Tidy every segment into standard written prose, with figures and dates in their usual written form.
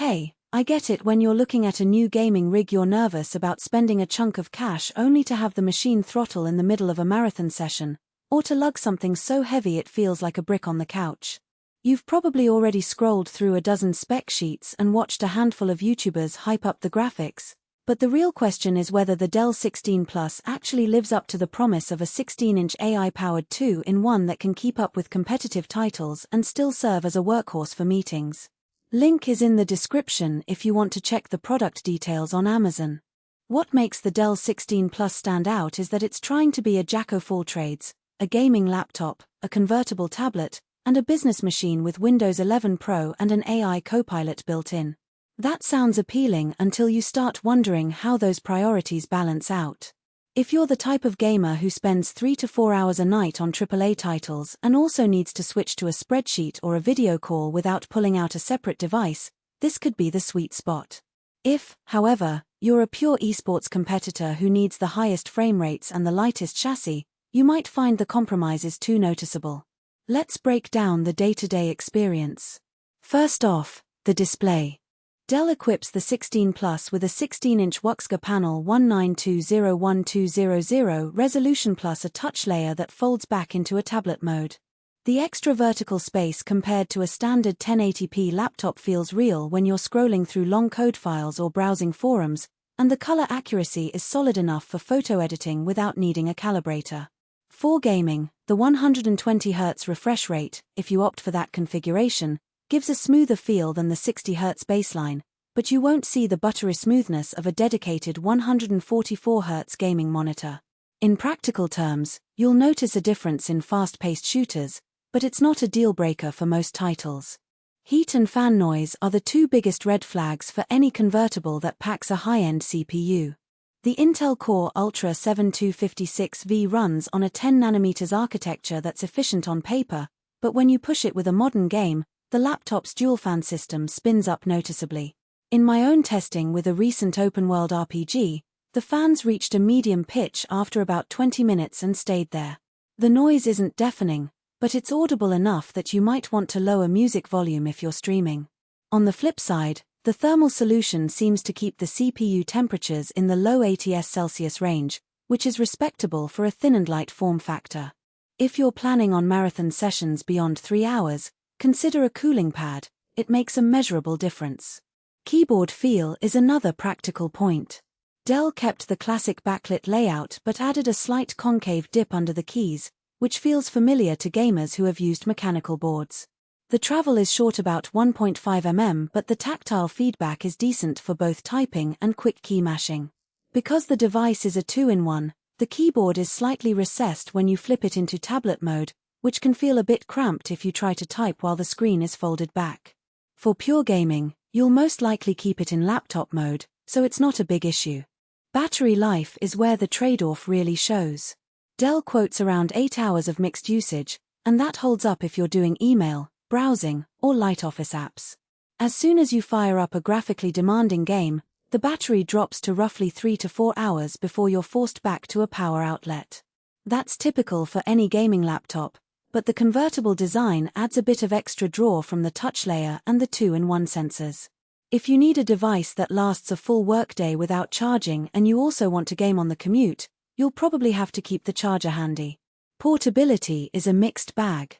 Hey, I get it. When you're looking at a new gaming rig, you're nervous about spending a chunk of cash only to have the machine throttle in the middle of a marathon session, or to lug something so heavy it feels like a brick on the couch. You've probably already scrolled through a dozen spec sheets and watched a handful of YouTubers hype up the graphics, but the real question is whether the Dell 16 Plus actually lives up to the promise of a 16-inch AI-powered 2-in-1 that can keep up with competitive titles and still serve as a workhorse for meetings. Link is in the description if you want to check the product details on Amazon. What makes the Dell 16 Plus stand out is that it's trying to be a jack of all trades, a gaming laptop, a convertible tablet, and a business machine with Windows 11 Pro and an AI copilot built in. That sounds appealing until you start wondering how those priorities balance out. If you're the type of gamer who spends 3 to 4 hours a night on AAA titles and also needs to switch to a spreadsheet or a video call without pulling out a separate device, this could be the sweet spot. If, however, you're a pure esports competitor who needs the highest frame rates and the lightest chassis, you might find the compromises too noticeable. Let's break down the day-to-day experience. First off, the display. Dell equips the 16 Plus with a 16-inch WUXGA panel 19201200 resolution plus a touch layer that folds back into a tablet mode. The extra vertical space compared to a standard 1080p laptop feels real when you're scrolling through long code files or browsing forums, and the color accuracy is solid enough for photo editing without needing a calibrator. For gaming, the 120Hz refresh rate, if you opt for that configuration, gives a smoother feel than the 60Hz baseline, but you won't see the buttery smoothness of a dedicated 144Hz gaming monitor. In practical terms, you'll notice a difference in fast-paced shooters, but it's not a deal-breaker for most titles. Heat and fan noise are the two biggest red flags for any convertible that packs a high-end CPU. The Intel Core Ultra 7256V runs on a 10nm architecture that's efficient on paper, but when you push it with a modern game, the laptop's dual-fan system spins up noticeably. In my own testing with a recent open-world RPG, the fans reached a medium pitch after about 20 minutes and stayed there. The noise isn't deafening, but it's audible enough that you might want to lower music volume if you're streaming. On the flip side, the thermal solution seems to keep the CPU temperatures in the low 80s Celsius range, which is respectable for a thin and light form factor. If you're planning on marathon sessions beyond 3 hours, consider a cooling pad. It makes a measurable difference. Keyboard feel is another practical point. Dell kept the classic backlit layout but added a slight concave dip under the keys, which feels familiar to gamers who have used mechanical boards. The travel is short, about 1.5 mm, but the tactile feedback is decent for both typing and quick key mashing. Because the device is a 2-in-1, the keyboard is slightly recessed when you flip it into tablet mode, which can feel a bit cramped if you try to type while the screen is folded back. For pure gaming, you'll most likely keep it in laptop mode, so it's not a big issue. Battery life is where the trade-off really shows. Dell quotes around 8 hours of mixed usage, and that holds up if you're doing email, browsing, or light office apps. As soon as you fire up a graphically demanding game, the battery drops to roughly 3 to 4 hours before you're forced back to a power outlet. That's typical for any gaming laptop, but the convertible design adds a bit of extra draw from the touch layer and the 2-in-1 sensors. If you need a device that lasts a full workday without charging and you also want to game on the commute, you'll probably have to keep the charger handy. Portability is a mixed bag.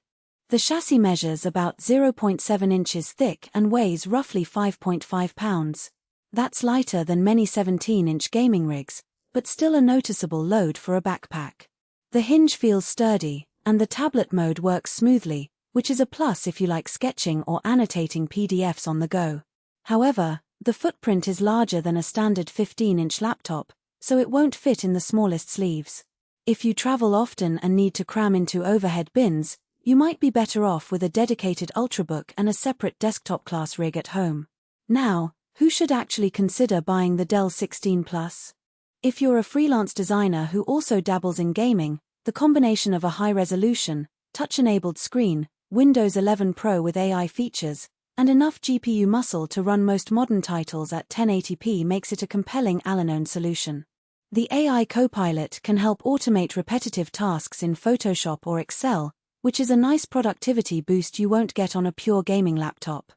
The chassis measures about 0.7 inches thick and weighs roughly 5.5 pounds. That's lighter than many 17-inch gaming rigs, but still a noticeable load for a backpack. The hinge feels sturdy, and the tablet mode works smoothly, which is a plus if you like sketching or annotating PDFs on the go. However, the footprint is larger than a standard 15-inch laptop, so it won't fit in the smallest sleeves. If you travel often and need to cram into overhead bins, you might be better off with a dedicated Ultrabook and a separate desktop-class rig at home. Now, who should actually consider buying the Dell 16 Plus? If you're a freelance designer who also dabbles in gaming, the combination of a high-resolution, touch-enabled screen, Windows 11 Pro with AI features, and enough GPU muscle to run most modern titles at 1080p makes it a compelling all-in-one solution. The AI copilot can help automate repetitive tasks in Photoshop or Excel, which is a nice productivity boost you won't get on a pure gaming laptop.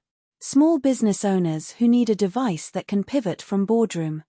Small business owners who need a device that can pivot from boardroom.